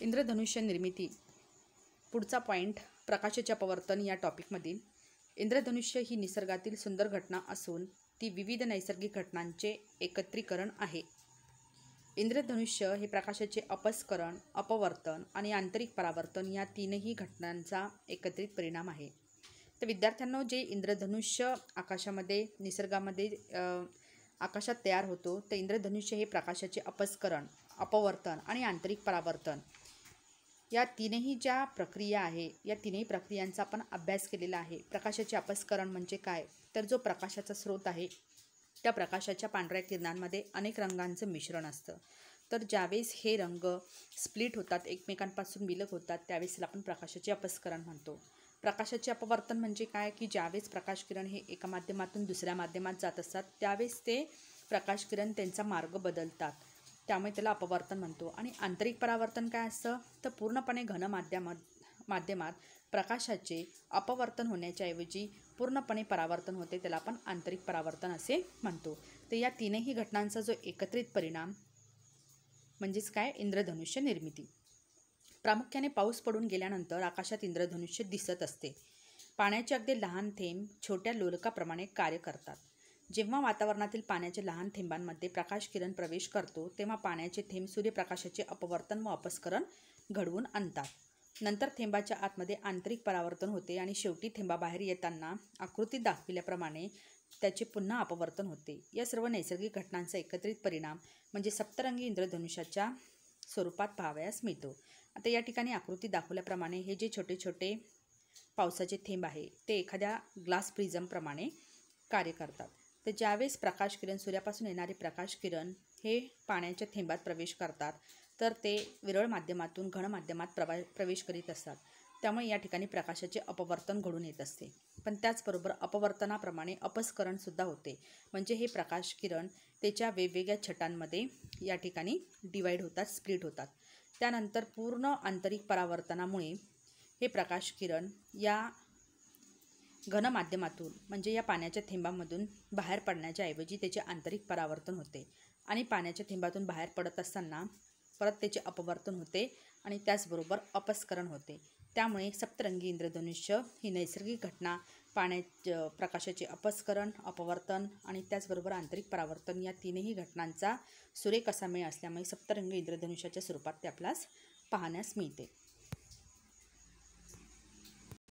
इंद्रधनुष्य निर्मिती पुढचा पॉइंट प्रकाशाचे अपवर्तन या टॉपिकमधील इंद्रधनुष्य ही निसर्गातील सुंदर घटना असून ती विविध नैसर्गिक घटनांचे एकत्रीकरण आहे. इंद्रधनुष्य हे प्रकाशाचे अपस्करण, अपवर्तन आणि आंतरिक परावर्तन या तीनही घटनांचा एकत्रित परिणाम आहे. तर विद्यार्थ्यांनो, जे इंद्रधनुष्य आकाशामध्ये निसर्गामध्ये आकाशात तयार होतो ते इंद्रधनुष्य हे प्रकाशाचे अपस्करण, अपवर्तन आणि आंतरिक परावर्तन या तीनही ज्या प्रक्रिया आहे या तीनही प्रक्रियांचा आपण अभ्यास केलेला आहे. प्रकाशाचे अपस्करण म्हणजे काय, तर जो प्रकाशाचा स्रोत आहे त्या प्रकाशाच्या पांढऱ्या किरणांमध्ये अनेक रंगांचं मिश्रण असतं. तर ज्यावेळेस हे रंग स्प्लिट होतात, एकमेकांपासून विलग होतात, त्यावेळेस आपण प्रकाशाचे अपस्करण म्हणतो. प्रकाशाचे अपवर्तन म्हणजे काय, की ज्यावेळेस प्रकाशकिरण हे एका माध्यमातून दुसऱ्या माध्यमात जात असतात त्यावेळेस ते प्रकाशकिरण त्यांचा मार्ग बदलतात, त्यामुळे त्याला अपवर्तन म्हणतो. आणि आंतरिक परावर्तन काय असतं, तर पूर्णपणे घन माध्यमात प्रकाशाचे अपवर्तन होण्याच्या ऐवजी पूर्णपणे परावर्तन होते, त्याला आपण आंतरिक परावर्तन असे म्हणतो. तर या तीनही घटनांचा जो एकत्रित परिणाम म्हणजेच काय, इंद्रधनुष्य निर्मिती. प्रामुख्याने पाऊस पडून गेल्यानंतर आकाशात इंद्रधनुष्य दिसत असते. पाण्याचे अगदी लहान थेंब छोट्या लोलकाप्रमाणे कार्य करतात. जेव्हा वातावरणातील पाण्याच्या लहान थेंबांमध्ये प्रकाशकिरण प्रवेश करतो तेव्हा पाण्याचे थेंब सूर्यप्रकाशाचे अपवर्तन व अपस्करण घडवून आणतात. नंतर थेंबाच्या आतमध्ये आंतरिक परावर्तन होते आणि शेवटी थेंबाबाहेर येताना आकृतीत दाखविल्याप्रमाणे त्याचे पुन्हा अपवर्तन होते. या सर्व नैसर्गिक घटनांचा एकत्रित परिणाम म्हणजे सप्तरंगी इंद्रधनुष्याच्या स्वरूपात पाहावयास मिळतो. आता या ठिकाणी आकृती दाखवल्याप्रमाणे हे जे छोटे छोटे पावसाचे थेंब आहे ते एखाद्या ग्लास प्रिझमप्रमाणे कार्य करतात. तर ज्यावेळेस प्रकाशकिरण सूर्यापासून येणारे प्रकाशकिरण हे पाण्याच्या थेंबात प्रवेश करतात तर ते विरळ माध्यमातून घन माध्यमात प्रवेश करीत असतात, त्यामुळे या ठिकाणी प्रकाशाचे अपवर्तन घडून येत असते. पण त्याचबरोबर अपवर्तनाप्रमाणे अपस्करणसुद्धा होते, म्हणजे हे प्रकाशकिरण त्याच्या वेगवेगळ्या छटांमध्ये या ठिकाणी डिवाईड होतात, स्प्लिट होतात. त्यानंतर पूर्ण आंतरिक परावर्तनामुळे हे प्रकाशकिरण या घन माध्यमातून म्हणजे या पाण्याच्या थेंबामधून बाहेर पडण्याच्या ऐवजी त्याचे आंतरिक परावर्तन होते आणि पाण्याच्या थेंबातून बाहेर पडत असताना परत त्याचे अपवर्तन होते आणि त्याचबरोबर अपस्करण होते. त्यामुळे सप्तरंगी इंद्रधनुष्य ही नैसर्गिक घटना प्रकाशाचे अपस्करण, अपवर्तन आणि त्याचबरोबर आंतरिक परावर्तन या तीनही घटनांचा सुरेख असा मेळ असल्यामुळे सप्तरंगी इंद्रधनुष्याच्या स्वरूपात ते आपल्यास पाहण्यास मिळते.